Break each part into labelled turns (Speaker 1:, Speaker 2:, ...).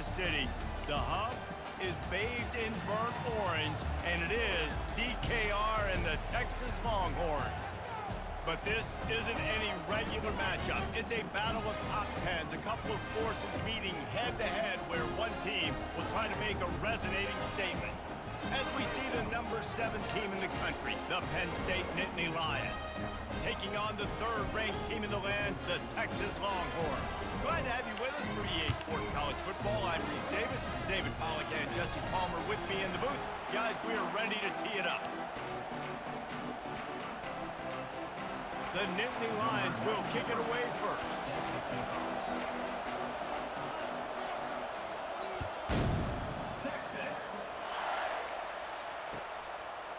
Speaker 1: city. The hub is bathed in burnt orange, and it is DKR and the Texas Longhorns. But this isn't any regular matchup. It's a battle of top tens, a couple of forces meeting head-to-head where one team will try to make a resonating statement. As we see the number 7 team in the country, the Penn State Nittany Lions, taking on the third-ranked team in the land, the Texas Longhorns. Glad to have you with us for EA Sports College Football. I'm Reese Davis, David Pollack and Jesse Palmer with me in the booth. Guys, we are ready to tee it up. The Nittany Lions will kick it away first.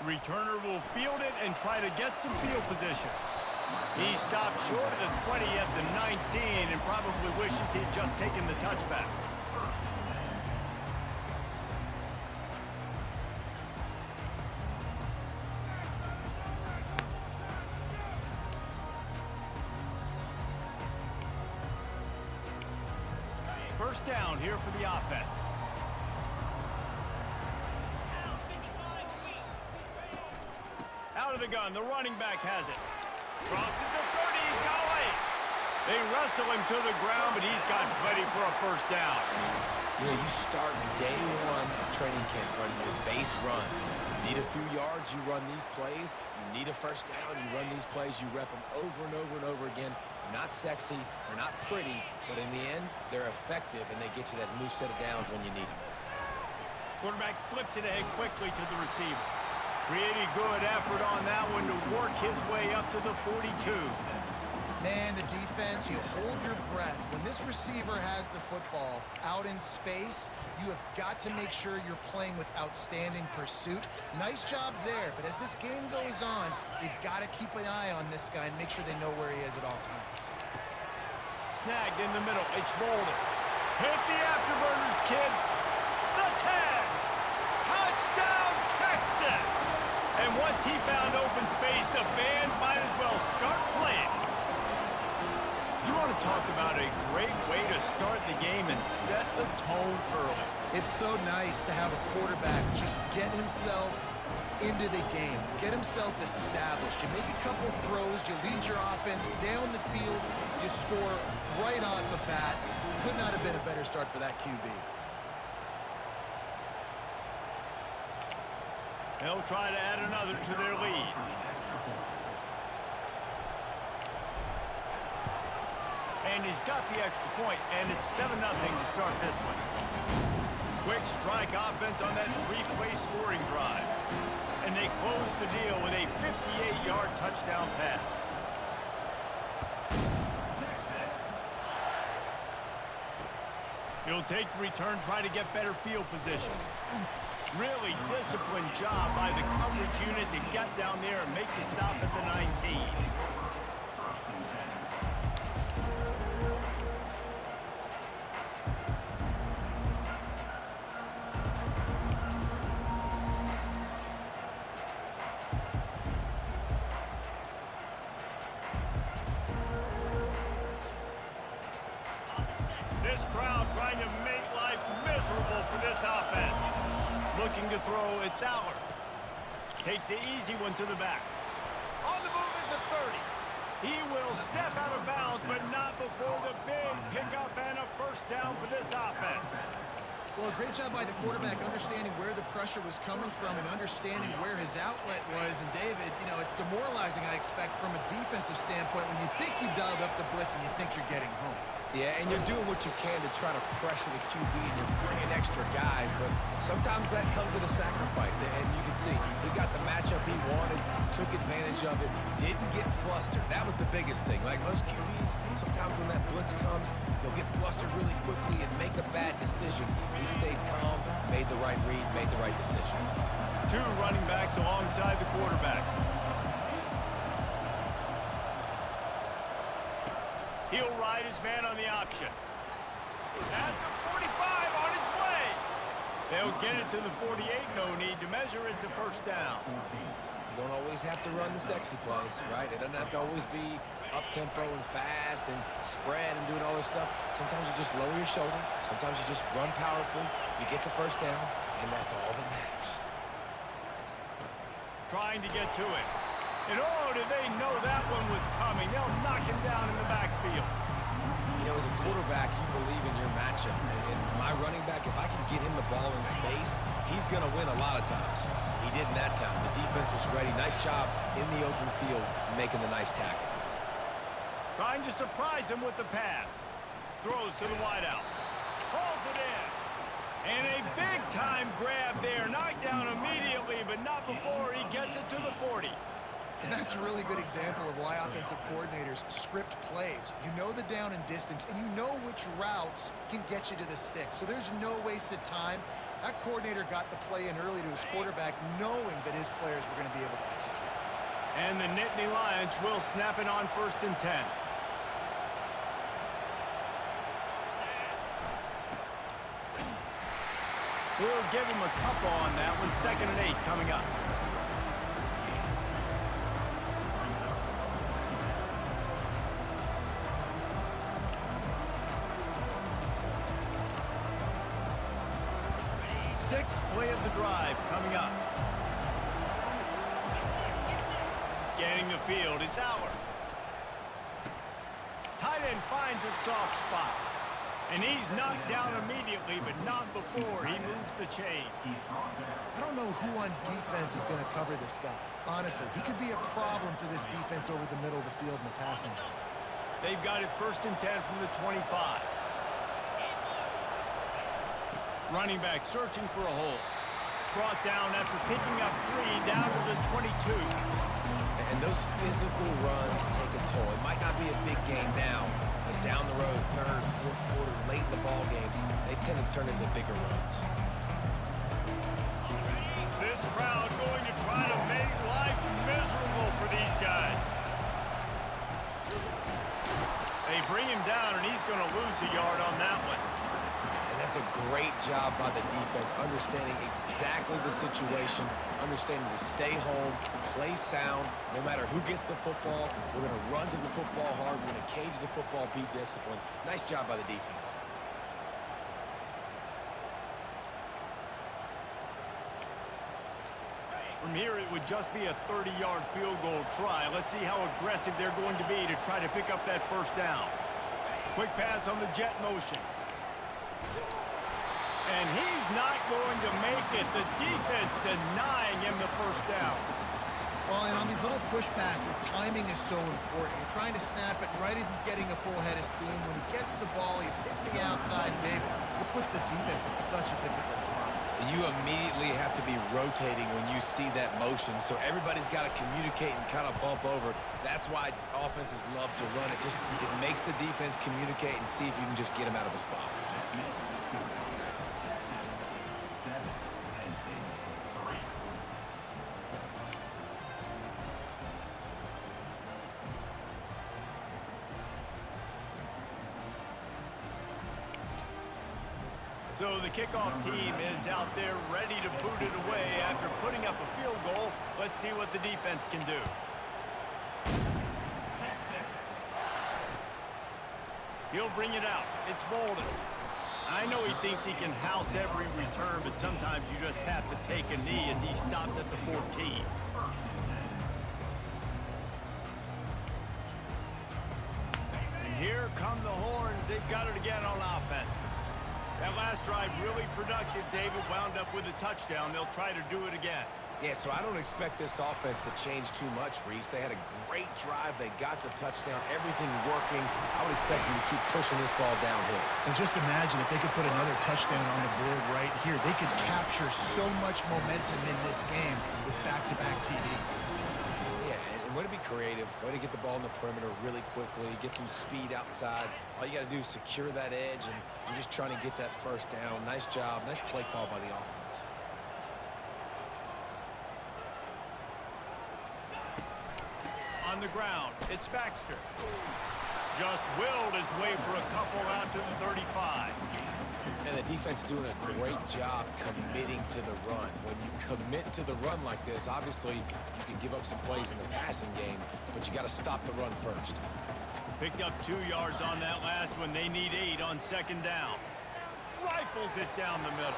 Speaker 1: Returner will field it and try to get some field position. He stopped short of the 20 at the 19 and probably wishes he had just taken the touchback. First down here for the offense. Out of the gun, the running back has it. Crosses the 30, he's got away. They wrestle him to the ground, but he's got plenty for a first down.
Speaker 2: Yeah, you start day one of training camp running your base runs. You need a few yards, you run these plays. You need a first down, you run these plays. You rep them over and over and over again. They're not sexy, they're not pretty, but in the end, they're effective, and they get you that new set of downs when you need them.
Speaker 1: Quarterback flips it ahead quickly to the receiver. Pretty good effort on that one to work his way up to the 42.
Speaker 3: Man, the defense, you hold your breath. When this receiver has the football out in space, you have got to make sure you're playing with outstanding pursuit. Nice job there, but as this game goes on, they've got to keep an eye on this guy and make sure they know where he is at all times.
Speaker 1: Snagged in the middle, it's Bolden. Hit the afterburners, kid. The tag. Touchdown, Texas. And once he found open space, the band might as well start playing. You want to talk about a great way to start the game and set the tone early.
Speaker 3: It's so nice to have a quarterback just get himself into the game, get himself established. You make a couple throws, you lead your offense down the field, you score right off the bat. Could not have been a better start for that QB.
Speaker 1: They'll try to add another to their lead. And he's got the extra point, and it's 7-0 to start this one. Quick strike offense on that 3-play scoring drive. And they close the deal with a 58-yard touchdown pass. He'll take the return, try to get better field position. Really disciplined job by the coverage unit to get down there and make the stop at the 19. This crowd trying to make life miserable for this offense. Looking to throw, it's Aller. Takes the easy one to the back. On the move at the 30. He will step out of bounds, but not before the big pickup and a first down for this offense.
Speaker 3: Well, a great job by the quarterback understanding where the pressure was coming from and understanding where his outlet was. And David, you know, it's demoralizing, I expect, from a defensive standpoint when you think you've dialed up the blitz and you think you're getting home.
Speaker 2: Yeah, and you're doing what you can to try to pressure the QB, and you're bringing extra guys, but sometimes that comes at a sacrifice, and you can see he got the matchup he wanted, took advantage of it, didn't get flustered. That was the biggest thing. Like most QBs, sometimes when that blitz comes, they'll get flustered really quickly and make a bad decision. He stayed calm, made the right read, made the right decision.
Speaker 1: 2 running backs alongside the quarterback. He'll ride his man on the option. At the 45 on his way. They'll get it to the 48. No need to measure. It's a first down.
Speaker 2: You don't always have to run the sexy plays, right? It doesn't have to always be up-tempo and fast and spread and doing all this stuff. Sometimes you just lower your shoulder. Sometimes you just run powerfully. You get the first down, and that's all that matters.
Speaker 1: Trying to get to it. And oh, did they know that one was coming. They'll knock him down in the backfield.
Speaker 2: You know, as a quarterback, you believe in your matchup. And my running back, if I can get him the ball in space, he's going to win a lot of times. He didn't that time. The defense was ready. Nice job in the open field making the nice tackle.
Speaker 1: Trying to surprise him with the pass. Throws to the wideout. Hauls it in. And a big-time grab there. Knocked down immediately, but not before he gets it to the 40.
Speaker 3: And that's a really good example of why offensive coordinators script plays. You know the down and distance, and you know which routes can get you to the stick. So there's no wasted time. That coordinator got the play in early to his quarterback, knowing that his players were going to be able to execute.
Speaker 1: And the Nittany Lions will snap it on 1st and 10. We'll give him a couple on that one. 2nd and 8 coming up. Sixth play of the drive coming up. Scanning the field, it's Howard. Tight end finds a soft spot. And he's knocked down immediately, but not before he moves the chains.
Speaker 3: I don't know who on defense is going to cover this guy. Honestly, he could be a problem for this defense over the middle of the field in the passing game.
Speaker 1: They've got it 1st and 10 from the 25. Running back searching for a hole. Brought down after picking up 3 down to the 22.
Speaker 2: And those physical runs take a toll. It might not be a big game now, but down the road, 3rd, 4th quarter, late in the ball games, they tend to turn into bigger runs.
Speaker 1: This crowd going to try to make life miserable for these guys. They bring him down, and he's going to lose a yard on that one.
Speaker 2: And that's a great job by the defense, understanding exactly the situation, understanding to stay home, play sound. No matter who gets the football, we're going to run to the football hard. We're going to cage the football, be disciplined. Nice job by the defense.
Speaker 1: From here, it would just be a 30-yard field goal try. Let's see how aggressive they're going to be to try to pick up that first down. Quick pass on the jet motion. And he's not going to make it. The defense denying him the first down.
Speaker 3: Well, and on these little push passes, timing is so important. You're trying to snap it right as he's getting a full head of steam. When he gets the ball, he's hitting the outside big. It puts the defense in such a difficult spot.
Speaker 2: You immediately have to be rotating when you see that motion, so everybody's got to communicate and kind of bump over. That's why offenses love to run it. It makes the defense communicate and see if you can just get him out of a spot.
Speaker 1: So the kickoff team is out there ready to boot it away after putting up a field goal. Let's see what the defense can do. He'll bring it out. It's Bolden. I know he thinks he can house every return, but sometimes you just have to take a knee as he stopped at the 14. And here come the horns. They've got it again on offense. That last drive really productive. David wound up with a touchdown. They'll try to do it again.
Speaker 2: Yeah, so I don't expect this offense to change too much, Reese. They had a great drive. They got the touchdown. Everything working. I would expect them to keep pushing this ball downhill.
Speaker 3: And just imagine if they could put another touchdown on the board right here. They could capture so much momentum in this game with back-to-back TDs.
Speaker 2: Yeah, and way to be creative. Way to get the ball in the perimeter really quickly. Get some speed outside. All you got to do is secure that edge, and you're just trying to get that first down. Nice job. Nice play call by the offense.
Speaker 1: On the ground, it's Baxter. Just willed his way for a couple out to the 35.
Speaker 2: And the defense doing a great job committing to the run. When you commit to the run like this, obviously you can give up some plays in the passing game, but you got to stop the run first.
Speaker 1: Picked up 2 yards on that last one. They need 8 on second down. Rifles it down the middle.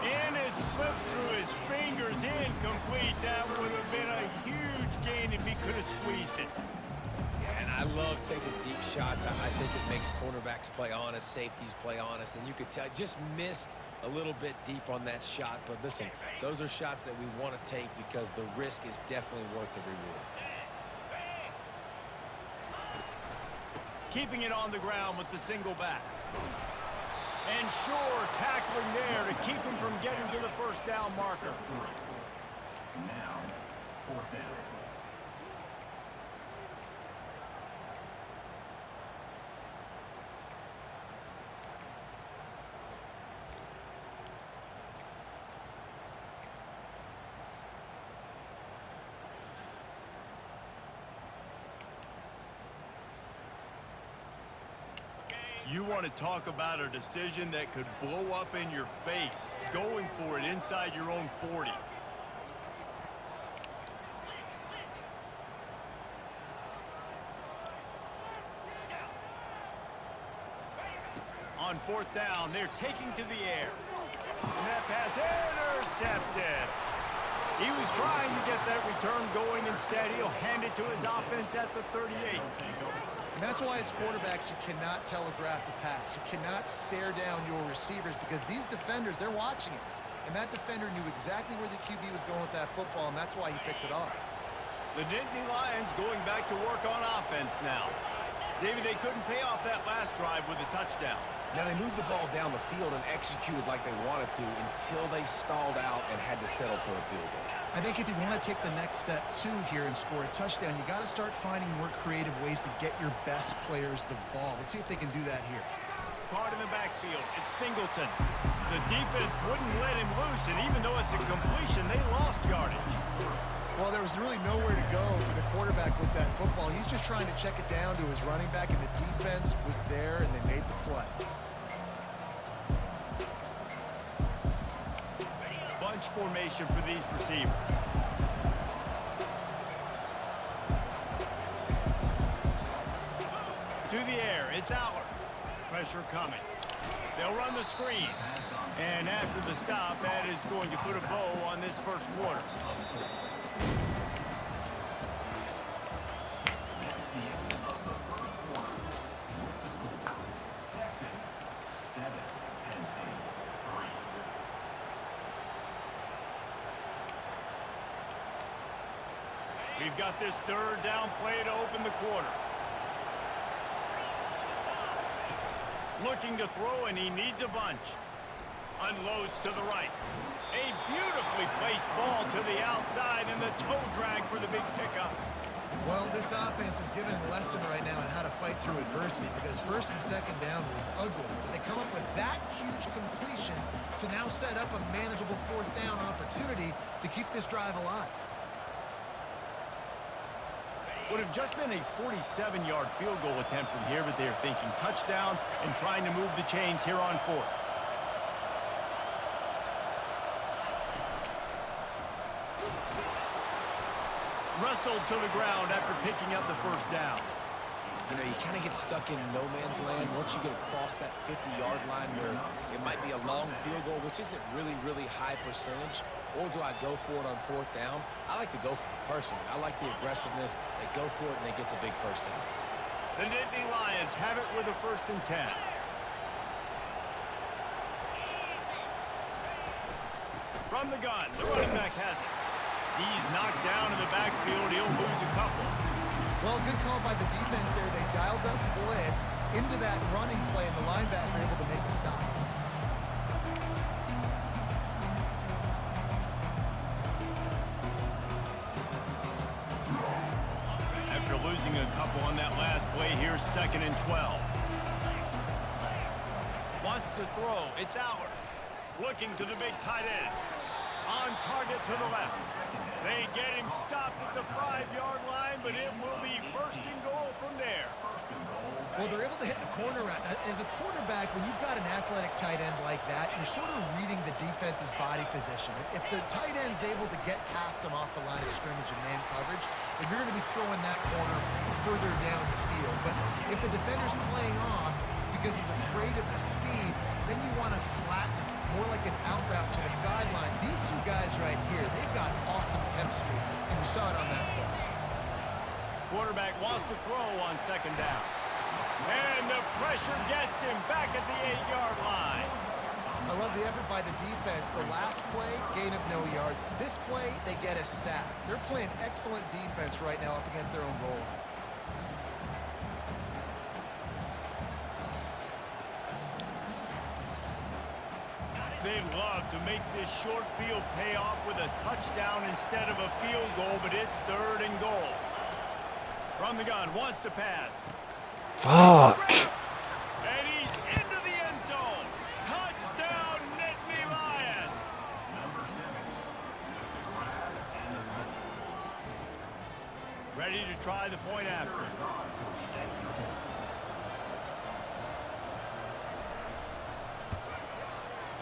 Speaker 1: And it slips through his fingers, incomplete. That would have been a huge gain if he could have squeezed it.
Speaker 2: Yeah, and I love taking deep shots. I think it makes cornerbacks play honest, safeties play honest, and you could tell just missed a little bit deep on that shot. But listen, those are shots that we want to take because the risk is definitely worth the reward.
Speaker 1: Keeping it on the ground with the single back. And sure, tackling there to keep him from getting to the first down marker.
Speaker 4: Now it's 4th down.
Speaker 1: You want to talk about a decision that could blow up in your face, going for it inside your own 40. On 4th down, they're taking to the air. And that pass intercepted. He was trying to get that return going. Instead, he'll hand it to his offense at the 38.
Speaker 3: And that's why as quarterbacks, you cannot telegraph the pass. You cannot stare down your receivers because these defenders, they're watching it. And that defender knew exactly where the QB was going with that football, and that's why he picked it off.
Speaker 1: The Nittany Lions going back to work on offense now. David, they couldn't pay off that last drive with a touchdown.
Speaker 2: Now, they moved the ball down the field and executed like they wanted to until they stalled out and had to settle for a field goal.
Speaker 3: I think if you want to take the next step, too, here and score a touchdown, you got to start finding more creative ways to get your best players the ball. Let's see if they can do that here.
Speaker 1: Caught in the backfield. It's Singleton. The defense wouldn't let him loose, and even though it's a completion, they lost yardage.
Speaker 3: Well, there was really nowhere to go for the quarterback with that football. He's just trying to check it down to his running back, and the defense was there, and they made the play.
Speaker 1: Bunch formation for these receivers. To the air, it's Aller. Pressure coming. They'll run the screen. And after the stop, that is going to put a bow on this first quarter. We've got this 3rd down play to open the quarter. Looking to throw, and he needs a bunch. Unloads to the right. A beautifully placed ball to the outside, and the toe drag for the big pickup.
Speaker 3: Well, this offense is giving a lesson right now on how to fight through adversity because 1st and 2nd down was ugly. But they come up with that huge completion to now set up a manageable 4th down opportunity to keep this drive alive.
Speaker 1: Would have just been a 47-yard field goal attempt from here, but they're thinking touchdowns and trying to move the chains here on 4th. Wrestled to the ground after picking up the 1st down.
Speaker 2: You know, you kind of get stuck in no man's land once you get across that 50-yard line where it might be a long field goal, which isn't really high percentage, or do I go for it on 4th down? I like to go for it personally. I like the aggressiveness. They go for it, and they get the big 1st down.
Speaker 1: The Nittany Lions have it with a 1st and 10. From the gun, the running back has it. He's knocked down in the backfield. He'll lose a couple.
Speaker 3: Well, good call by the defense there. They dialed up blitz into that running play, and the linebacker able to make a stop.
Speaker 1: After losing a couple on that last play, here's 2nd and 12. Wants to throw. It's Aller. Looking to the big tight end. On target to the left. They get him stopped at the 5-yard line, but it will be 1st and goal from there.
Speaker 3: Well, they're able to hit the corner route. As a quarterback, when you've got an athletic tight end like that, you're sort of reading the defense's body position. If the tight end's able to get past them off the line of scrimmage and man coverage, then you're going to be throwing that corner further down the field. But if the defender's playing off because he's afraid of the speed, then you want to flatten him, more like an out route to the sideline. These two guys right here, they've got awesome chemistry, and you saw it on that play.
Speaker 1: Quarterback wants to throw on second down. And the pressure gets him back at the 8-yard line.
Speaker 3: I love the effort by the defense. The last play, gain of no yards. This play, they get a sack. They're playing excellent defense right now up against their own goal line.
Speaker 1: They'd love to make this short field pay off with a touchdown instead of a field goal, but it's 3rd and goal. From the gun, wants to pass.
Speaker 5: Fuck.
Speaker 1: And he's into the end zone. Touchdown, Nittany Lions. Ready to try the point after.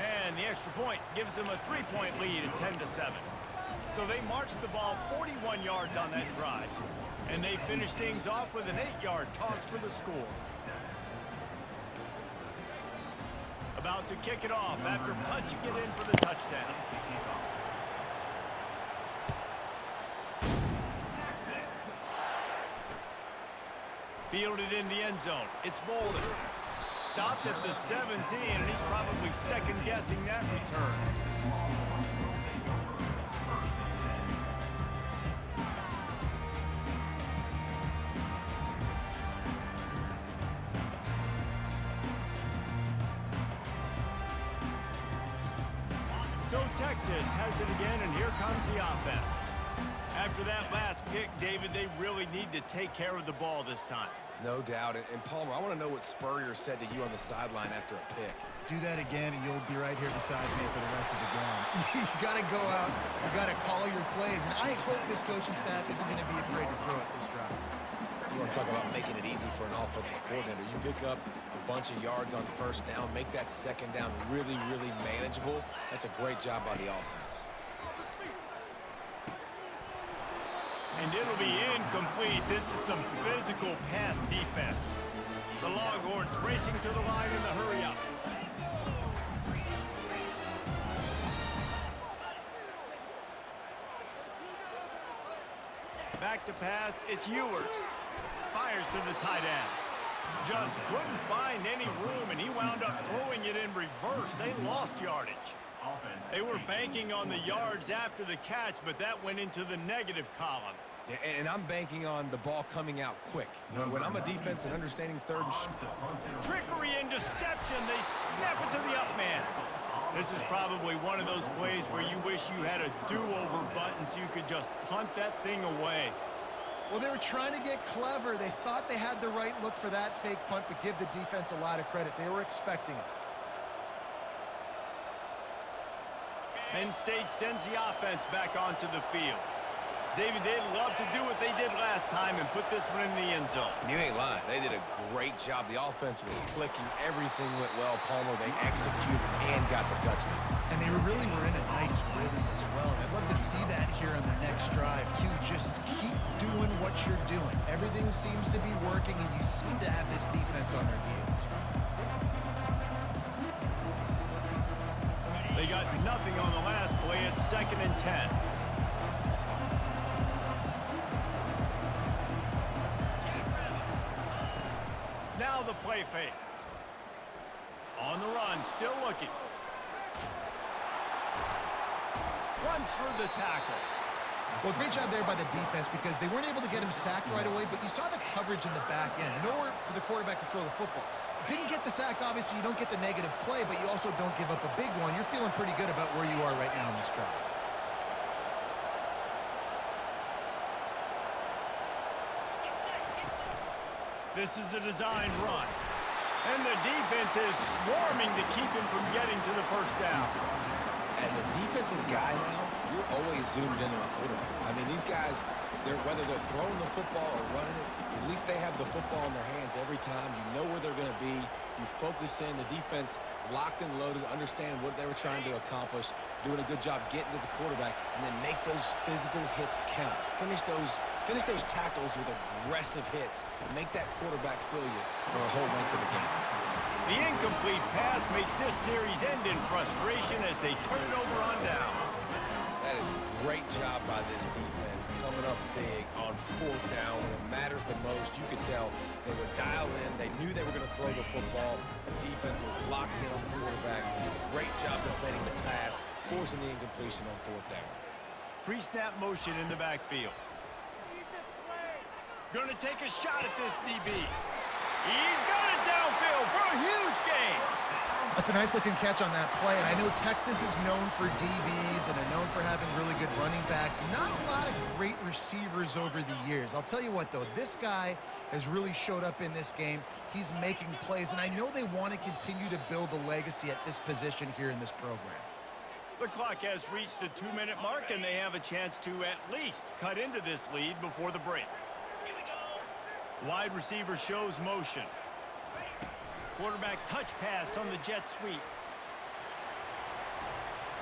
Speaker 1: And the extra point gives them a 3-point lead at 10-7. So they marched the ball 41 yards on that drive. And they finish things off with an 8-yard toss for the score. About to kick it off after punching it in for the touchdown. Fielded in the end zone. It's Bolden. Stopped at the 17, and he's probably second-guessing that return. So Texas has it again, and here comes the offense. After that last pick, David, they really need to take care of the ball this time.
Speaker 2: No doubt. And Palmer, I want to know what Spurrier said to you on the sideline after a pick.
Speaker 3: Do that again, and you'll be right here beside me for the rest of the game. You got to go out. You got to call your plays, and I hope this coaching staff isn't going to be afraid to throw it this route.
Speaker 2: You want to talk about making it easy for an offensive coordinator. You pick up a bunch of yards on first down, make that second down really, really manageable. That's a great job by the offense.
Speaker 1: And it'll be incomplete. This is some physical pass defense. The Longhorns racing to the line in the hurry-up. Back to pass, it's Ewers. Fires to the tight end. Just couldn't find any room, and he wound up throwing it in reverse. They lost yardage. They were banking on the yards after the catch, but that went into the negative column.
Speaker 2: Yeah, and I'm banking on the ball coming out quick. When I'm a defense and understanding third and
Speaker 1: Trickery and deception. They snap it to the up man. This is probably one of those plays where you wish you had a do-over button so you could just punt that thing away.
Speaker 3: Well, they were trying to get clever. They thought they had the right look for that fake punt, but give the defense a lot of credit. They were expecting it.
Speaker 1: Penn State sends the offense back onto the field. David, they'd love to do what they did last time and put this one in the end zone.
Speaker 2: You ain't lying. They did a great job. The offense was clicking. Everything went well. Palmer, they executed and got the touchdown.
Speaker 3: And they really were in a nice rhythm as well. And I'd love to see that here on the next drive, too. Just keep doing what you're doing. Everything seems to be working, and you seem to have this defense on their heels.
Speaker 1: They got nothing on the last play. It's 2nd and 10. Now the play fake. On the run, still looking. Runs through the tackle.
Speaker 3: Well, great job there by the defense because they weren't able to get him sacked right away, but you saw the coverage in the back end. Nowhere for the quarterback to throw the football. Didn't get the sack, obviously. You don't get the negative play, but you also don't give up a big one. You're feeling pretty good about where you are right now in this drive.
Speaker 1: This is a designed run. And the defense is swarming to keep him from getting to the first down.
Speaker 2: As a defensive guy now, you're always zoomed in on the quarterback. I mean, these guys, whether they're throwing the football or running it, at least they have the football in their hands every time. You know where they're going to be. You focus in. The defense locked and loaded, understand what they were trying to accomplish, doing a good job getting to the quarterback, and then make those physical hits count. Finish those tackles with aggressive hits. Make that quarterback feel you for a whole length of the game.
Speaker 1: The incomplete pass makes this series end in frustration as they turn it over on downs.
Speaker 2: That is a great job by this defense, coming up big on 4th down when it matters the most. You could tell they were dialed in. They knew they were going to throw the football. The defense was locked in on the quarterback. Great job defending the pass, forcing the incompletion on 4th down.
Speaker 1: Pre-snap motion in the backfield. Going to take a shot at this DB. He's got it downfield for a huge gain.
Speaker 3: That's a nice-looking catch on that play, and I know Texas is known for DBs and are known for having really good running backs. Not a lot of great receivers over the years. I'll tell you what, though, this guy has really showed up in this game. He's making plays, and I know they want to continue to build a legacy at this position here in this program.
Speaker 1: The clock has reached the 2-minute mark, and they have a chance to at least cut into this lead before the break. Wide receiver shows motion. Quarterback touch pass on the jet sweep.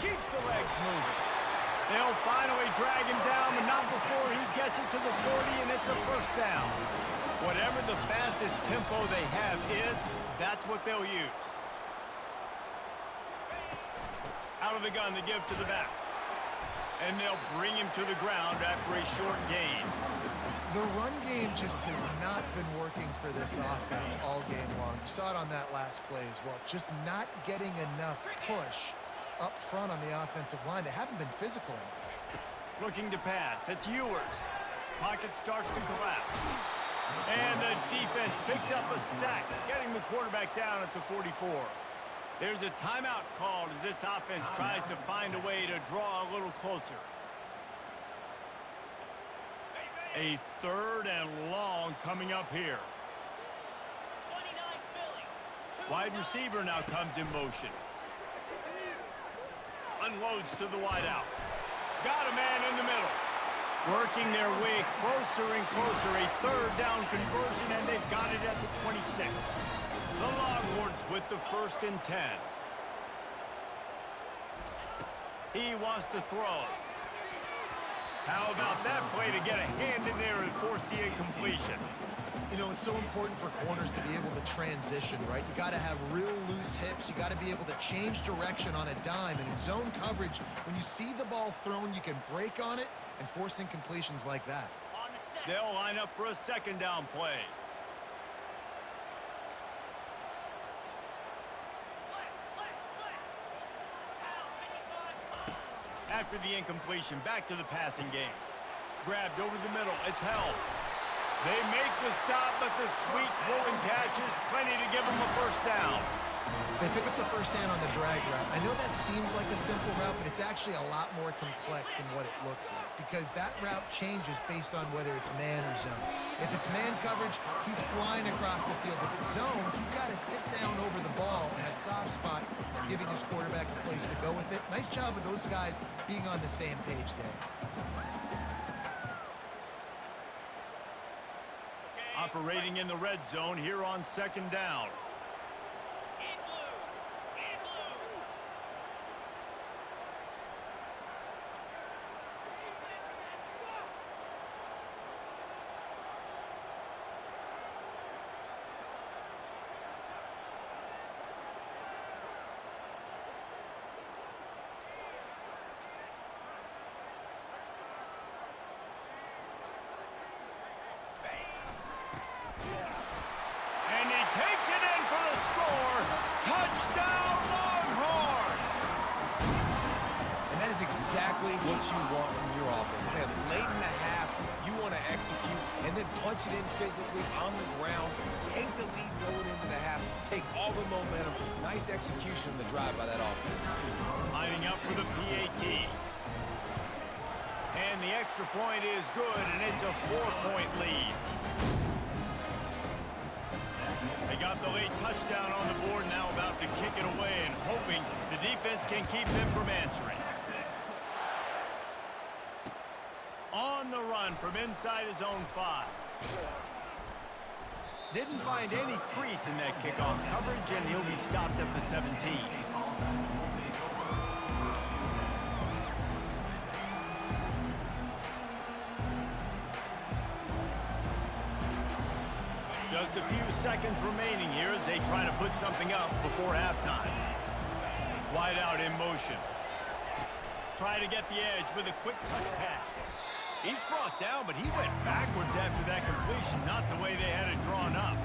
Speaker 1: Keeps the legs moving. They'll finally drag him down, but not before he gets it to the 40, and it's a first down. Whatever the fastest tempo they have is, that's what they'll use. Out of the gun to give to the back. And they'll bring him to the ground after a short gain.
Speaker 3: The run game just has not been working for this offense all game long. You saw it on that last play as well. Just not getting enough push up front on the offensive line. They haven't been physical enough.
Speaker 1: Looking to pass. It's Ewers. Pocket starts to collapse. And the defense picks up a sack, getting the quarterback down at the 44. There's a timeout called as this offense tries to find a way to draw a little closer. A 3rd and long coming up here. Wide receiver now comes in motion. Unloads to the wideout. Got a man in the middle. Working their way closer and closer. A 3rd down conversion, and they've got it at the 26. The Longhorns with the 1st and 10. He wants to throw. How about that play to get a hand in there and force the incompletion?
Speaker 3: You know, it's so important for corners to be able to transition, right? You got to have real loose hips. You got to be able to change direction on a dime. And in zone coverage, when you see the ball thrown, you can break on it and force incompletions like that.
Speaker 1: They'll line up for a 2nd down play. After the incompletion, back to the passing game. Grabbed over the middle. It's held. They make the stop, but the sweet rolling catch is plenty to give them a 1st down.
Speaker 3: They pick up the 1st down on the drag route. I know that seems like a simple route, but it's actually a lot more complex than what it looks like because that route changes based on whether it's man or zone. If it's man coverage, he's flying across the field. If it's zone, he's got to sit down over the ball in a soft spot, giving his quarterback a place to go with it. Nice job of those guys being on the same page there.
Speaker 1: Operating in the red zone here on 2nd down. Takes it in for the score. Touchdown, Longhorns!
Speaker 2: And that is exactly what you want from your offense. Man, late in the half, you want to execute and then punch it in physically on the ground. Take the lead going into the half. Take all the momentum. Nice execution in the drive by that offense.
Speaker 1: Lining up for the PAT. And the extra point is good, and it's a 4-point lead. They got the late touchdown on the board, now about to kick it away and hoping the defense can keep them from answering. On the run from inside his own 5. Didn't find any crease in that kickoff coverage, and he'll be stopped at the 17. Just a few seconds remaining here as they try to put something up before halftime. Wide out in motion. Try to get the edge with a quick touch pass. He's brought down, but he went backwards after that completion, not the way they had it drawn up.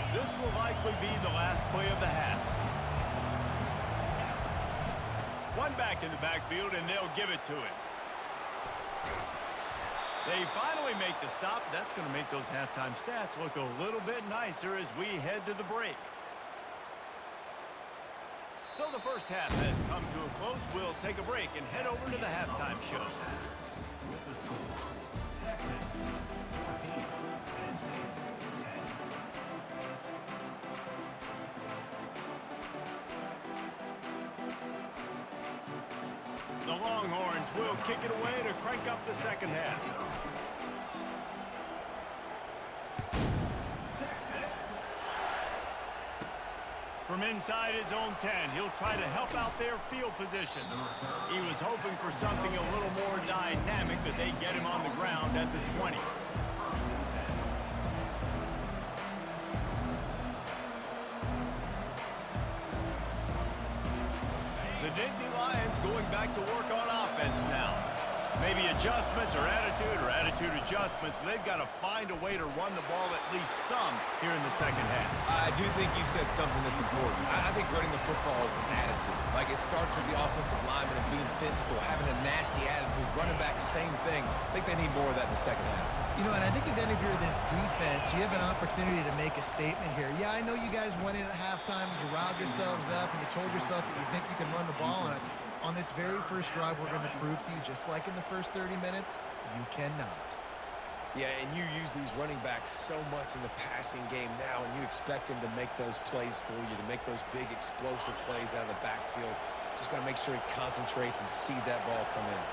Speaker 1: This will likely be the last play of the half. One back in the backfield, and they'll give it to him. They finally make the stop. That's going to make those halftime stats look a little bit nicer as we head to the break. So the first half has come to a close. We'll take a break and head over to the halftime show.
Speaker 4: With the score, Texas 14, Penn State 10.
Speaker 1: The Longhorns will kick it away to crank up the second half. From inside his own 10, he'll try to help out their field position. He was hoping for something a little more dynamic, but they get him on the ground at the 20. The Nittany Lions going back to work on offense now. Maybe adjustments or attitude adjustments. They've got to find a way to run the ball at least some here in the second half.
Speaker 2: I do think you said something that's important. I think running the football is an attitude. Like, it starts with the offensive lineman and being physical, having a nasty attitude. Running back, same thing. I think they need more of that in the second half.
Speaker 3: You know, and I think if any of you are this defense, you have an opportunity to make a statement here. Yeah, I know you guys went in at halftime and you riled yourselves up and you told yourself that you think you can run the ball on us. On this very first drive, we're going to prove to you, just like in the first 30 minutes, you cannot.
Speaker 2: Yeah, and you use these running backs so much in the passing game now, and you expect them to make those plays for you, to make those big explosive plays out of the backfield. Just got to make sure he concentrates and see that ball come in.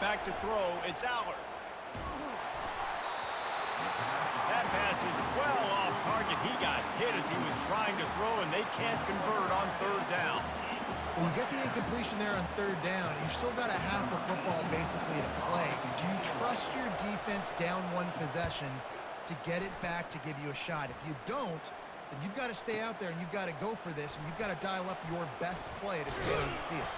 Speaker 1: Back to throw, it's Aller. That pass is well off target. He got hit as he was trying to throw, and they can't convert on third down.
Speaker 3: Well, you get the incompletion there on third down. You've still got a half of football basically to play. Do you trust your defense down one possession to get it back to give you a shot? If you don't, then you've got to stay out there and you've got to go for this, and you've got to dial up your best play to stay on the field.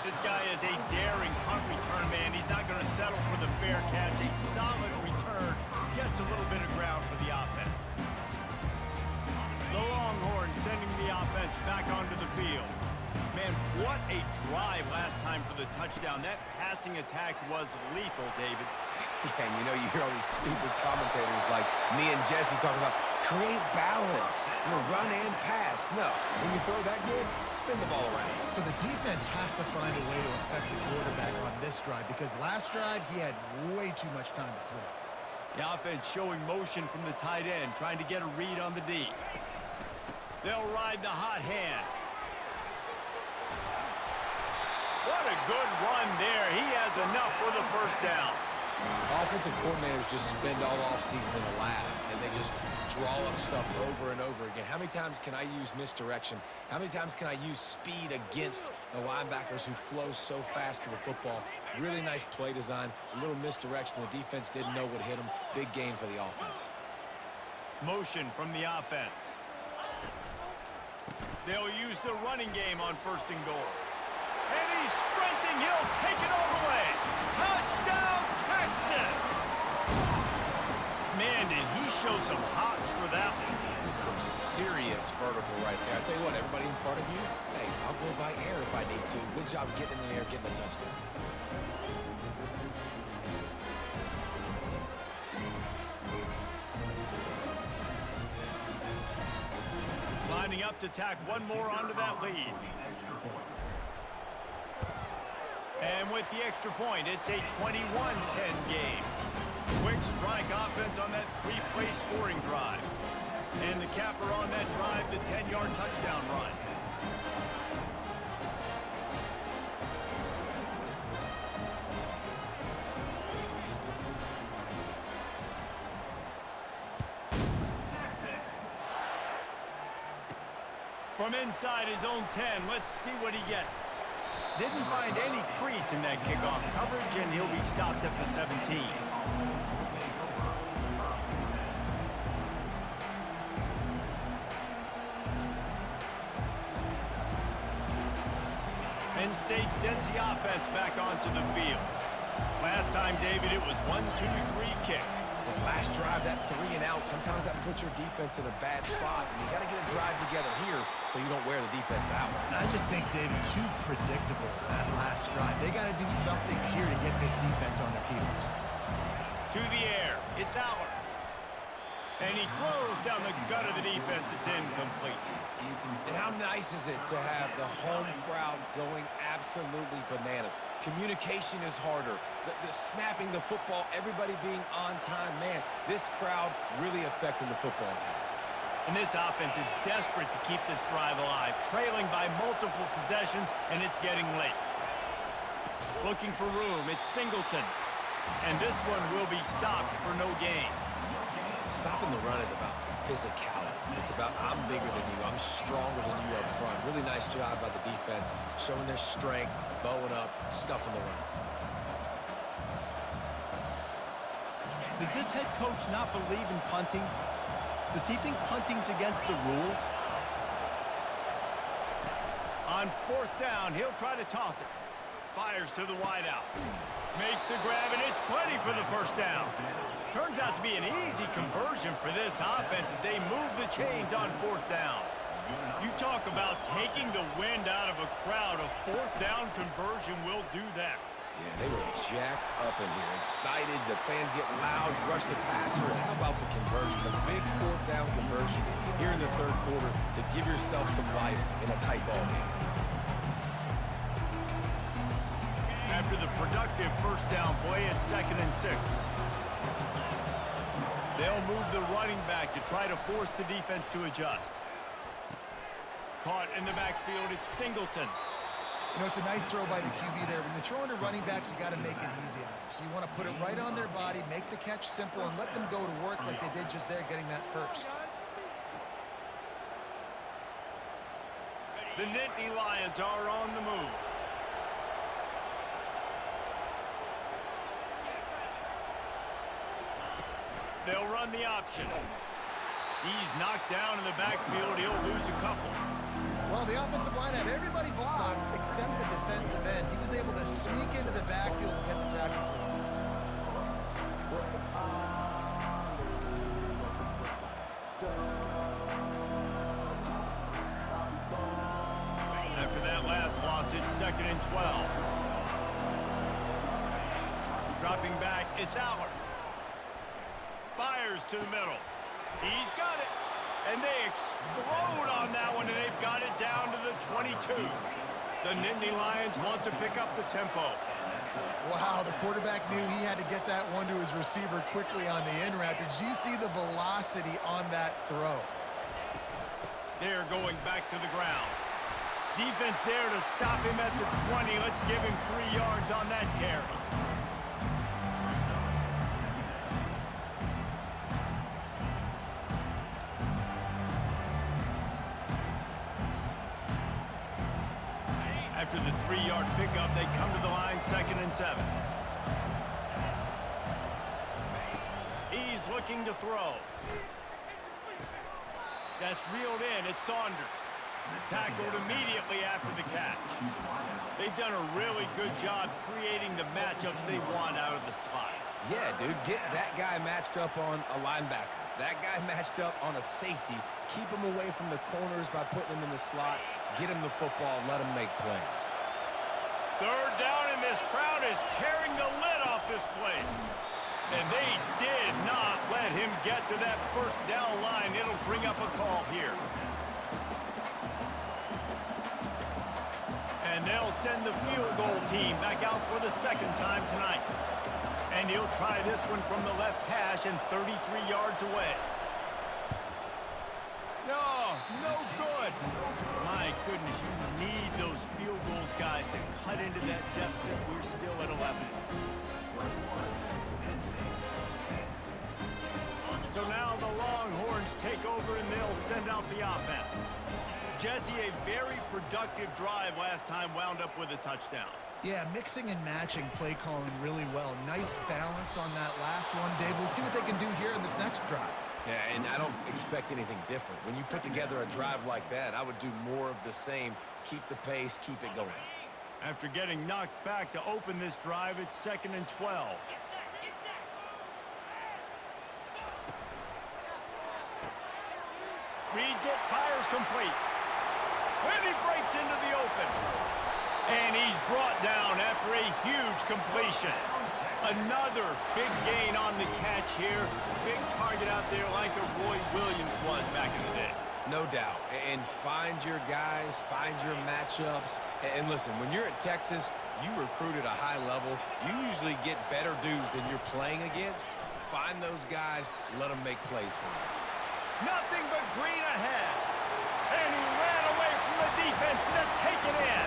Speaker 1: This guy is a daring punt return man. He's not going to settle for the fair catch. A solid return gets a little bit of ground for the offense. The Longhorns sending the offense back onto the field. Man, what a drive last time for the touchdown. That passing attack was lethal, David.
Speaker 2: Yeah, and you know, you hear all these stupid commentators like me and Jesse talking about create balance, you know, run and pass. No, when you throw that good, spin the ball around.
Speaker 3: So the defense has to find a way to affect the quarterback on this drive, because last drive he had way too much time to throw.
Speaker 1: The offense showing motion from the tight end, trying to get a read on the D. They'll ride the hot hand. What a good run there. He has enough for the first down.
Speaker 2: Offensive coordinators just spend all offseason in the lab, and they just draw up stuff over and over again. How many times can I use misdirection? How many times can I use speed against the linebackers who flow so fast to the football? Really nice play design, a little misdirection. The defense didn't know what hit them. Big gain for the offense.
Speaker 1: Motion from the offense. They'll use the running game on first and goal. And he's sprinting. He'll take it all the way. Touchdown, Texas! Man, did he show some hops for that one.
Speaker 2: Some serious vertical right there. I tell you what, everybody in front of you, hey, I'll go by air if I need to. Good job getting in the air, getting the touchdown.
Speaker 1: Lining up to tack one more onto that lead. And with the extra point, it's a 21-10 game. Quick strike offense on that three-play scoring drive. And the capper on that drive, the 10-yard touchdown run. From inside his own 10, let's see what he gets. Didn't find any crease in that kickoff coverage, and he'll be stopped at the 17. Penn State sends the offense back onto the field. Last time, David, it was 1-2-3 kick.
Speaker 2: Well, last drive, that 3 and out, sometimes that puts your defense in a bad spot, and you got to get a drive together here so you don't wear the defense out.
Speaker 3: I just think, David, too predictable, that last drive. They got to do something here to get this defense on their heels.
Speaker 1: To the air, it's Howard. And he throws down the gut of the defense. It's incomplete.
Speaker 2: And how nice is it to have the home crowd going absolutely bananas? Communication is harder. The snapping the football, everybody being on time. Man, this crowd really affecting the football game.
Speaker 1: And this offense is desperate to keep this drive alive, trailing by multiple possessions, and it's getting late. Looking for room, it's Singleton. And this one will be stopped for no gain.
Speaker 2: Stopping the run is about physicality. It's about I'm bigger than you, I'm stronger than you up front. Really nice job by the defense, showing their strength, bowing up, stuffing the run.
Speaker 1: Does this head coach not believe in punting? Does he think punting's against the rules? On 4th down, he'll try to toss it. Fires to the wideout. Makes the grab, and it's plenty for the first down. Turns out to be an easy conversion for this offense as they move the chains on 4th down. You talk about taking the wind out of a crowd. A 4th down conversion will do that.
Speaker 2: Yeah, they were jacked up in here, excited. The fans get loud, rush the passer. How about the conversion, the big 4th down conversion here in the 3rd quarter to give yourself some life in a tight ball game.
Speaker 1: After the productive 1st down play, it's 2nd and 6. They'll move the running back to try to force the defense to adjust. Caught in the backfield, it's Singleton.
Speaker 3: You know, it's a nice throw by the QB there. When you're throwing to running backs, you got to make it easy on them. So you want to put it right on their body, make the catch simple, and let them go to work like they did just there, getting that first.
Speaker 1: The Nittany Lions are on the move. They'll run the option. He's knocked down in the backfield. He'll lose a couple.
Speaker 3: Well, the offensive line had everybody blocked except the defensive end. He was able to sneak into the backfield and get the tackle for once.
Speaker 1: After that last loss, it's 2nd and 12. Dropping back, it's Howard. Fires to the middle. He's got it. And they explode on that one, and they've got it down to the 22. The Nittany Lions want to pick up the tempo.
Speaker 3: Wow, the quarterback knew he had to get that one to his receiver quickly on the in route. Did you see the velocity on that throw?
Speaker 1: They're going back to the ground. Defense there to stop him at the 20. Let's give him 3 yards on that carry. After the 3-yard pickup, they come to the line, 2nd and 7. He's looking to throw. That's reeled in. It's Saunders. Tackled immediately after the catch. They've done a really good job creating the matchups they want out of the slot.
Speaker 2: Yeah, dude, get that guy matched up on a linebacker. That guy matched up on a safety. Keep him away from the corners by putting him in the slot. Get him the football. Let him make plays.
Speaker 1: 3rd down, and this crowd is tearing the lid off this place. And they did not let him get to that 1st down line. It'll bring up a call here. And they'll send the field goal team back out for the 2nd time tonight. And he'll try this one from the left hash and 33 yards away. No, no good. My goodness, you need those field goals, guys, to cut into that deficit. We're still at 11. So now the Longhorns take over and they'll send out the offense. Jesse, a very productive drive last time wound up with a touchdown.
Speaker 3: Yeah, mixing and matching play calling really well. Nice balance on that last one, Dave. Let's see what they can do here in this next drive.
Speaker 2: Yeah, and I don't expect anything different. When you put together a drive like that, I would do more of the same. Keep the pace, keep it going.
Speaker 1: After getting knocked back to open this drive, it's 2nd and 12. Reads it, fires complete. And he breaks into the open. And he's brought down after a huge completion. Another big gain on the catch here. Big target out there like a Roy Williams was back in the day.
Speaker 2: No doubt. And find your guys, find your matchups. And listen, when you're at Texas, you recruit at a high level. You usually get better dudes than you're playing against. Find those guys, let them make plays for you.
Speaker 1: Nothing but green ahead. And he ran away from the defense to take it in.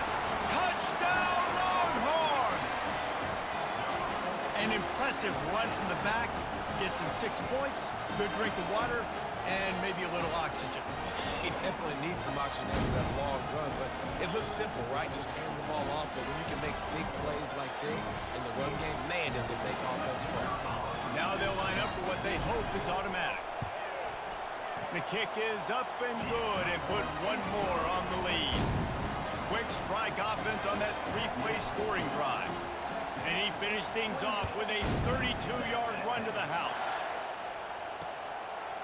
Speaker 1: Touchdown, Longhorns! An impressive run from the back. Gets him 6 points, good drink of water, and maybe a little oxygen.
Speaker 2: He definitely needs some oxygen after that long run, but it looks simple, right? Just hand the ball off, but when you can make big plays like this in the run game, man, does it make offense fun.
Speaker 1: Now they'll line up for what they hope is automatic. The kick is up and good and put one more on the lead. Quick strike offense on that 3-play scoring drive. And he finished things off with a 32-yard run to the house.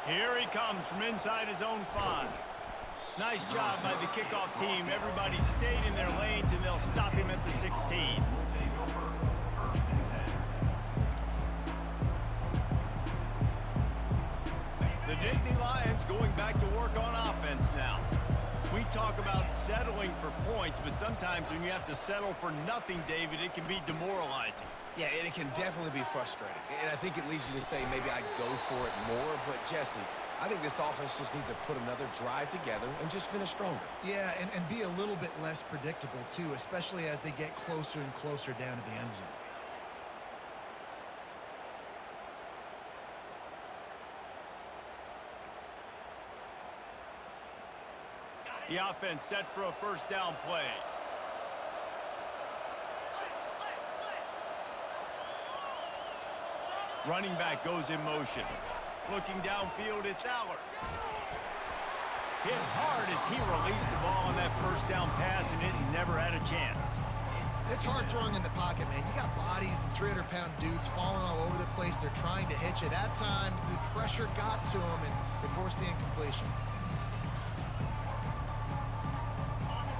Speaker 1: Here he comes from inside his own 5. Nice job by the kickoff team. Everybody stayed in their lanes, and they'll stop him at the 16. The Nittany Lions going back to work on offense now. We talk about settling for points, but sometimes when you have to settle for nothing, David, it can be demoralizing.
Speaker 2: Yeah, and it can definitely be frustrating. And I think it leads you to say maybe I go for it more. But, Jesse, I think this offense just needs to put another drive together and just finish stronger.
Speaker 3: Yeah, and be a little bit less predictable, too, especially as they get closer and closer down to the end zone.
Speaker 1: The offense set for a first down play. Running back goes in motion. Looking downfield, it's Aller. Hit hard as he released the ball on that first down pass, and it never had a chance.
Speaker 3: It's hard throwing in the pocket, man. You got bodies and 300-pound dudes falling all over the place. They're trying to hit you. That time, the pressure got to him, and it forced the incompletion.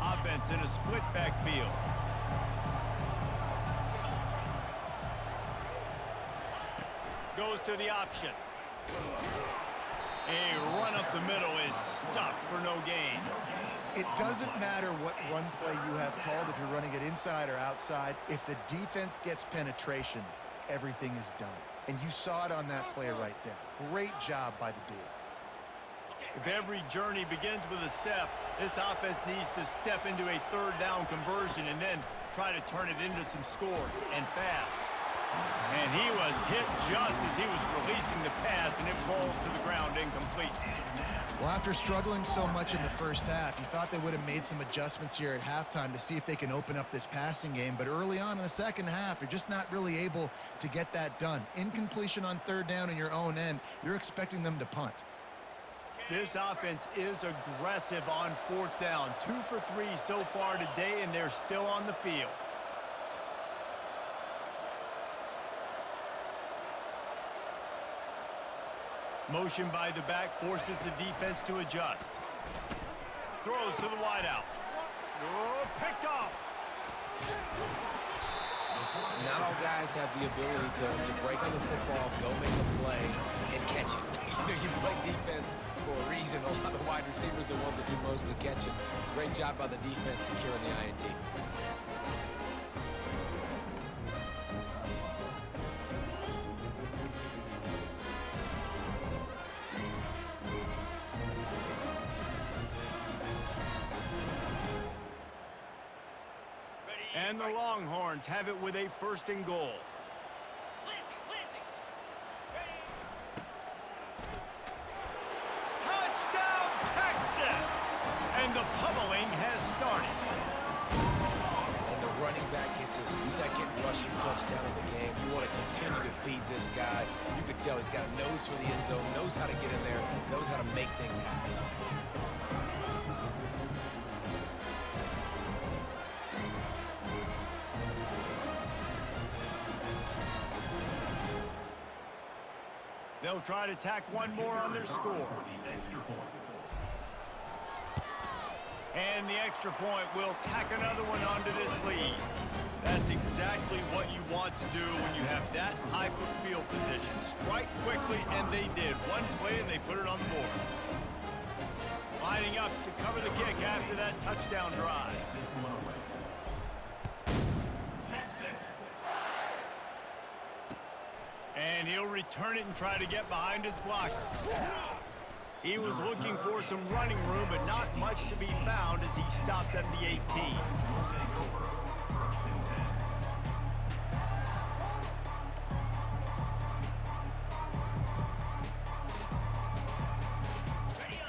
Speaker 1: Offense in a split backfield. Goes to the option. A run up the middle is stuck for no gain.
Speaker 3: It doesn't matter what run play you have called, if you're running it inside or outside. If the defense gets penetration, everything is done. And you saw it on that play right there. Great job by the D.
Speaker 1: If every journey begins with a step, this offense needs to step into a third down conversion and then try to turn it into some scores, and fast. And he was hit just as he was releasing the pass, and it falls to the ground incomplete.
Speaker 3: Well, after struggling so much in the first half, you thought they would have made some adjustments here at halftime to see if they can open up this passing game. But early on in the second half, you're just not really able to get that done. Incompletion on third down in your own end, you're expecting them to punt.
Speaker 1: This offense is aggressive on fourth down. 2 for 3 so far today, and they're still on the field. Motion by the back forces the defense to adjust. Throws to the wideout. Oh, picked off.
Speaker 2: Not all guys have the ability to break on the football, go make a play, and catch it. You play defense for a reason. A lot of the wide receivers are the ones that do most of the catching. Great job by the defense securing the INT.
Speaker 1: And the Longhorns have it with a 1st and goal. Touchdown, Texas! And the pummeling has started.
Speaker 2: And the running back gets his 2nd rushing touchdown of the game. You want to continue to feed this guy. You can tell he's got a nose for the end zone, knows how to get in there, knows how to make things happen.
Speaker 1: They'll try to tack one more on their score. And the extra point will tack another one onto this lead. That's exactly what you want to do when you have that type of field position. Strike quickly, and they did. One play, and they put it on the board. Lining up to cover the kick after that touchdown drive. And he'll return it and try to get behind his blocker. He was looking for some running room, but not much to be found as he stopped at the 18.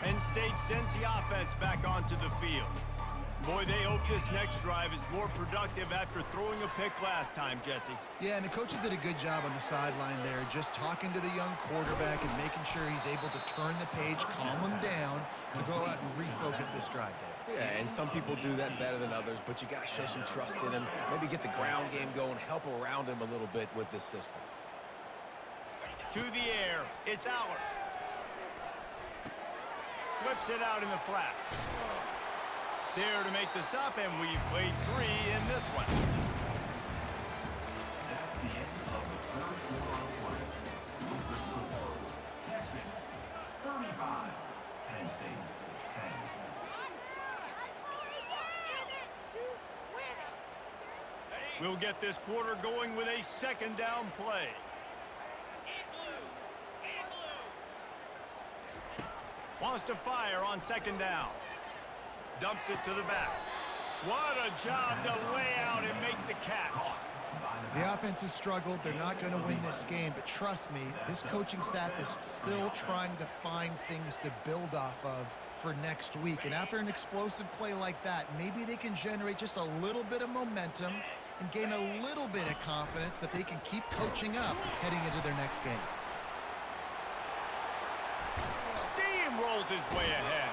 Speaker 1: Penn State sends the offense back onto the field. Boy, they hope this next drive is more productive after throwing a pick last time, Jesse.
Speaker 3: Yeah, and the coaches did a good job on the sideline there, just talking to the young quarterback and making sure he's able to turn the page, calm him down, to go out and refocus this drive, Dave.
Speaker 2: Yeah, and some people do that better than others, but you got to show some trust in him, maybe get the ground game going, help around him a little bit with this system.
Speaker 1: To the air, it's Aller. Flips it out in the flat. There to make the stop, and we've played 3 in this one.
Speaker 4: That's the end of the 3rd quarter of play. With the score, Texas 35, Penn State 10.
Speaker 1: We'll get this quarter going with a 2nd down play. Wants to fire on 2nd down. Dumps it to the back. What a job to lay out and make the catch.
Speaker 3: The offense has struggled. They're not going to win this game, but trust me, this coaching staff is still trying to find things to build off of for next week. And after an explosive play like that, maybe they can generate just a little bit of momentum and gain a little bit of confidence that they can keep coaching up heading into their next game.
Speaker 1: Steamrolls his way ahead.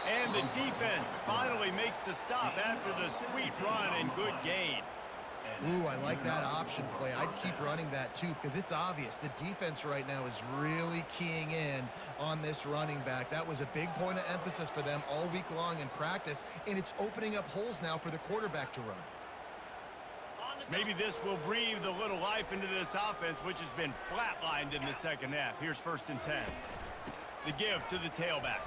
Speaker 1: And the defense finally makes the stop after the sweet run and good gain.
Speaker 3: Ooh, I like that option play. I'd keep running that too because it's obvious the defense right now is really keying in on this running back. That was a big point of emphasis for them all week long in practice, and it's opening up holes now for the quarterback to run.
Speaker 1: Maybe this will breathe a little life into this offense, which has been flatlined in the 2nd half. Here's 1st and 10. The give to the tailback.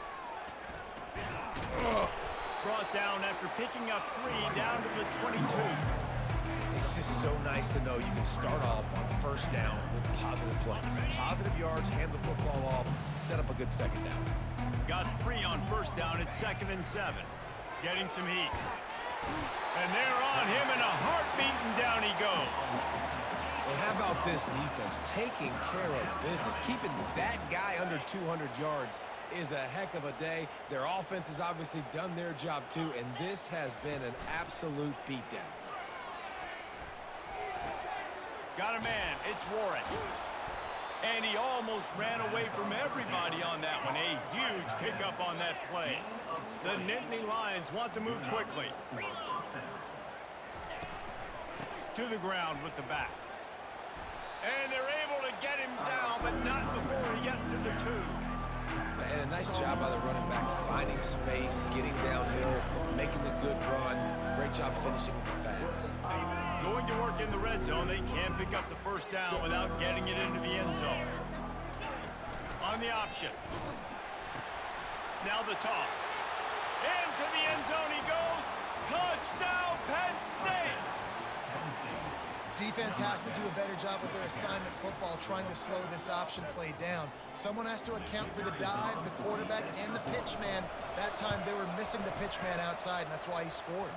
Speaker 1: Brought down after picking up 3 down to the 22.
Speaker 2: It's just so nice to know you can start off on 1st down with positive plays. Positive yards, hand the football off, set up a good 2nd down.
Speaker 1: Got 3 on 1st down at 2nd and 7. Getting some heat. And they're on him in a heartbeat, and down he goes.
Speaker 2: And how about this defense taking care of business, keeping that guy under 200 yards is a heck of a day. Their offense has obviously done their job too, and this has been an absolute beatdown.
Speaker 1: Got a man, it's Warren. And he almost ran away from everybody on that one. A huge pickup on that play. The Nittany Lions want to move quickly. To the ground with the back. And they're able to get him down, but not before he gets to the 2.
Speaker 2: And a nice job by the running back, finding space, getting downhill, making a good run. Great job finishing with his pads.
Speaker 1: Going to work in the red zone, they can't pick up the 1st down without getting it into the end zone. On the option. Now the toss. Into the end zone he goes. Touchdown, Penn State!
Speaker 3: Defense has to do a better job with their assignment football, trying to slow this option play down. Someone has to account for the dive, the quarterback, and the pitch man. That time they were missing the pitch man outside, and that's why he scored.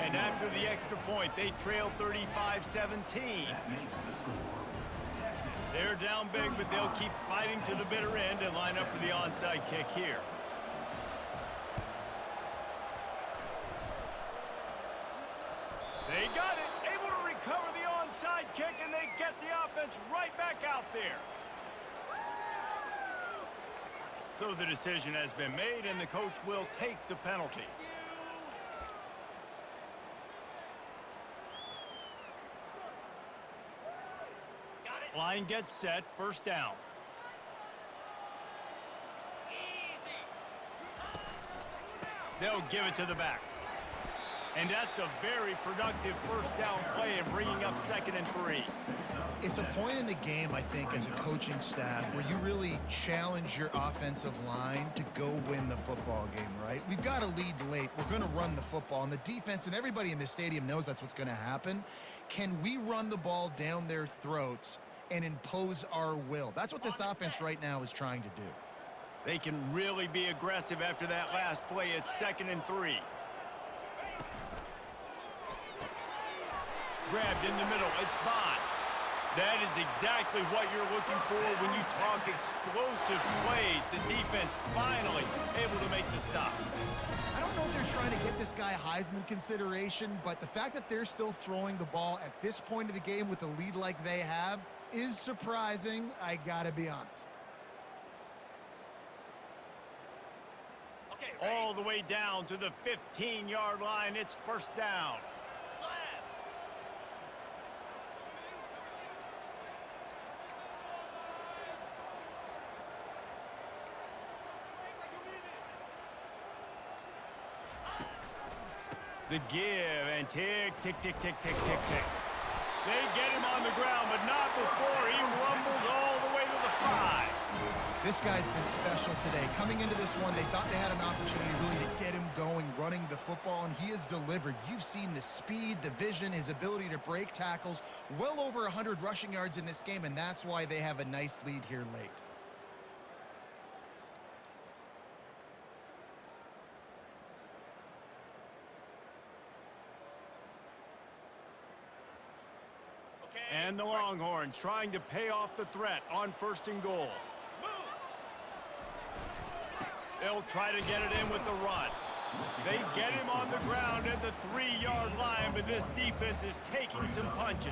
Speaker 1: And after the extra point, they trail 35-17. They're down big, but they'll keep fighting to the bitter end and line up for the onside kick here. They got it. Able to recover the onside kick, and they get the offense right back out there. So the decision has been made, and the coach will take the penalty. Line gets set, first down. They'll give it to the back. And that's a very productive first down play and bringing up 2nd and 3.
Speaker 3: It's a point in the game, I think, as a coaching staff where you really challenge your offensive line to go win the football game, right? We've got to lead late. We're going to run the football. And the defense and everybody in the stadium knows that's what's going to happen. Can we run the ball down their throats and impose our will? That's what this offense right now is trying to do.
Speaker 1: They can really be aggressive after that last play. It's 2nd and 3. Grabbed in the middle. It's Bond. That is exactly what you're looking for when you talk explosive plays. The defense finally able to make the stop.
Speaker 3: I don't know if they're trying to get this guy Heisman consideration, but the fact that they're still throwing the ball at this point of the game with a lead like they have is surprising, I gotta be honest.
Speaker 1: Okay, all the way down to the 15-yard line. It's first down. The give and tick, tick, tick, tick, tick, tick, tick. They get him on the ground, but not before he rumbles all the way to the 5.
Speaker 3: This guy's been special today. Coming into this one, they thought they had an opportunity really to get him going, running the football, and he has delivered. You've seen the speed, the vision, his ability to break tackles. Well over 100 rushing yards in this game, and that's why they have a nice lead here late.
Speaker 1: And the Longhorns trying to pay off the threat on 1st and goal. They'll try to get it in with the run. They get him on the ground at the 3-yard line, but this defense is taking some punches.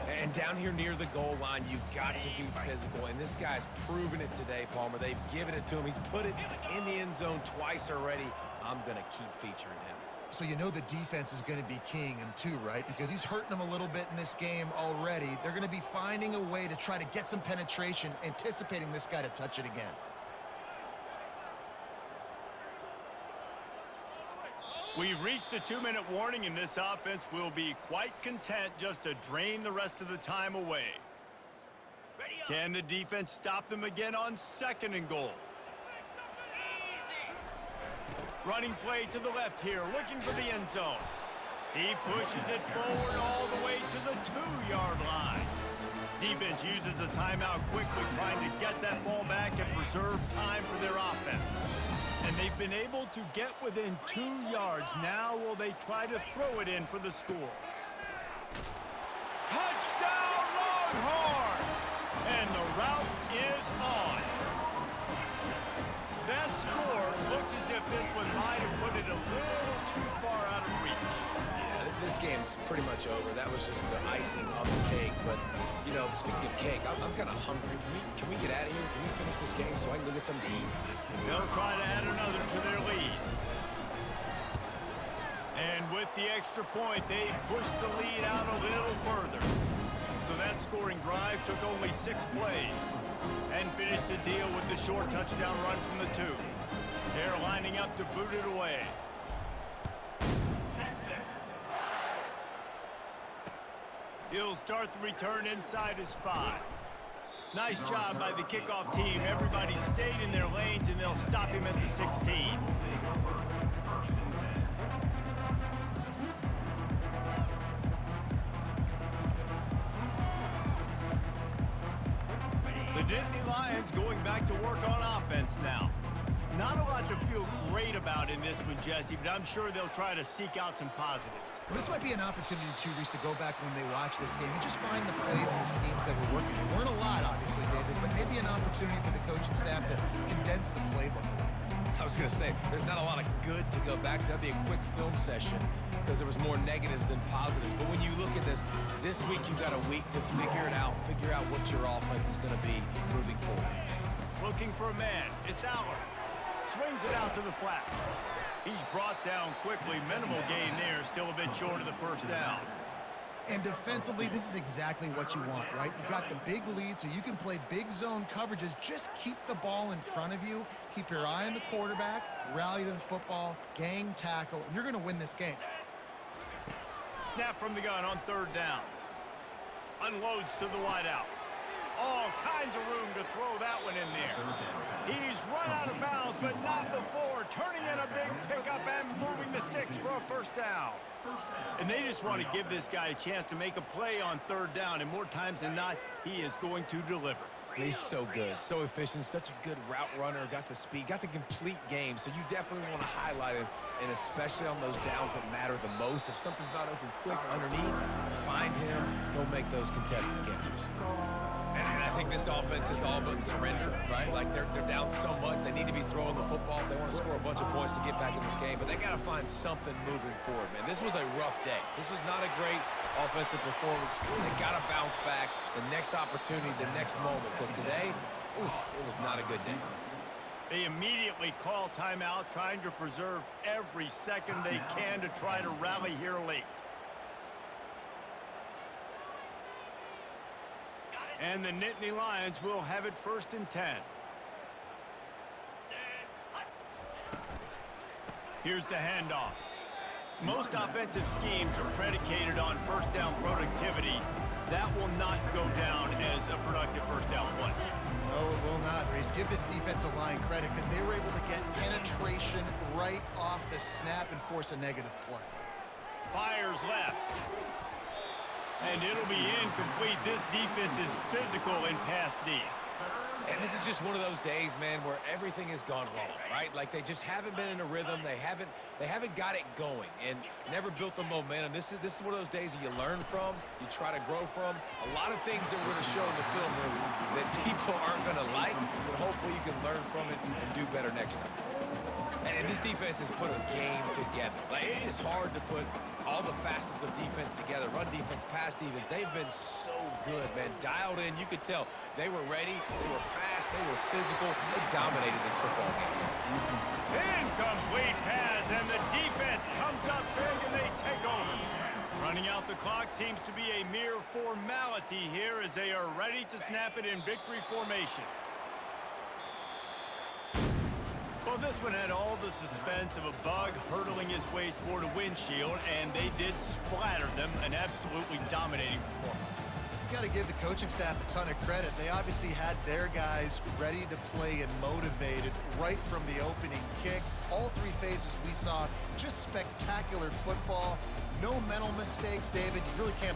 Speaker 2: And down here near the goal line, you've got to be physical. And this guy's proven it today, Palmer. They've given it to him. He's put it in the end zone twice already. I'm going to keep featuring him.
Speaker 3: So you know the defense is going to be keying him too, right? Because he's hurting them a little bit in this game already. They're going to be finding a way to try to get some penetration, anticipating this guy to touch it again.
Speaker 1: We've reached the 2-minute warning, and this offense will be quite content just to drain the rest of the time away. Can the defense stop them again on 2nd and goal? Running play to the left here, looking for the end zone. He pushes it forward all the way to the 2-yard line. Defense uses a timeout quickly, trying to get that ball back and preserve time for their offense. And they've been able to get within 2 yards. Now will they try to throw it in for the score? Touchdown, Longhorns! And the route is on. That score looks as if this one might have put it a little too far out of reach.
Speaker 2: Yeah, this game's pretty much over. That was just the icing on the cake. But, you know, speaking of cake, I'm kind of hungry. Can we get out of here? Can we finish this game so I can go get something to eat?
Speaker 1: They'll try to add another to their lead. And with the extra point, they push the lead out a little further. So that scoring drive took only 6 plays and finished the deal with the short touchdown run from the 2. They're lining up to boot it away. He'll start the return inside his 5. Nice job by the kickoff team. Everybody stayed in their lanes, and they'll stop him at the 16. The Nittany Lions going back to work on offense now. Not a lot to feel great about in this one, Jesse, but I'm sure they'll try to seek out some positives.
Speaker 3: Well, this might be an opportunity, too, Reese, to go back when they watch this game and just find the plays and the schemes that were working. There weren't a lot, obviously, David, but maybe an opportunity for the coaching staff to condense the playbook a little.
Speaker 2: I was going to say, there's not a lot of good to go back to. That'd be a quick film session because there was more negatives than positives. But when you look at this week you've got a week to figure it out, figure out what your offense is going to be moving forward.
Speaker 1: Looking for a man. It's Aller. Swings it out to the flat. He's brought down quickly. Minimal gain there. Still a bit short of the first down.
Speaker 3: And defensively, this is exactly what you want, right? You've got the big lead, so you can play big zone coverages. Just keep the ball in front of you. Keep your eye on the quarterback. Rally to the football. Gang tackle. And you're going to win this game.
Speaker 1: Snap from the gun on third down. Unloads to the wideout. All kinds of room to throw that one in there. He's run out of bounds, but not before. Turning in a big pickup and moving the sticks for a first down. And they just want to give this guy a chance to make a play on third down, and more times than not, he is going to deliver.
Speaker 2: He's so good, so efficient, such a good route runner, got the speed, got the complete game, so you definitely want to highlight him, and especially on those downs that matter the most. If something's not open quick underneath, find him, he'll make those contested catches. And I think this offense is all but surrender, right? Like they're down so much, they need to be throwing the football if they want to score a bunch of points to get back in this game, but they got to find something moving forward, man. This was a rough day. This was not a great offensive performance. They got to bounce back the next opportunity, the next moment, because today, oof, it was not a good day.
Speaker 1: They immediately call timeout, trying to preserve every second they can to try to rally here late. And the Nittany Lions will have it 1st and 10. Here's the handoff. Most offensive schemes are predicated on first down productivity. That will not go down as a productive first down play.
Speaker 3: No, it will not, Reese. Give this defensive line credit because they were able to get penetration right off the snap and force a negative play.
Speaker 1: Fires left. And it'll be incomplete. This defense is physical in pass D.
Speaker 2: And this is just one of those days, man, where everything has gone wrong, right? Like they just haven't been in a rhythm. They haven't got it going and never built the momentum. This is one of those days that you learn from, you try to grow from. A lot of things that we're going to show in the film room that people aren't going to like, but hopefully you can learn from it and do better next time. And this defense has put a game together. Like, it is hard to put all the facets of defense together. Run defense, pass defense. They've been so good, man. Dialed in. You could tell they were ready. They were fast. They were physical. They dominated this football game.
Speaker 1: Incomplete pass, and the defense comes up big, and they take over. Running out the clock seems to be a mere formality here as they are ready to snap it in victory formation. Well, this one had all the suspense of a bug hurtling his way toward a windshield, and they did splatter them. An absolutely dominating performance.
Speaker 3: You got to give the coaching staff a ton of credit. They obviously had their guys ready to play and motivated right from the opening kick. All three phases we saw, just spectacular football. No mental mistakes, David. You really can't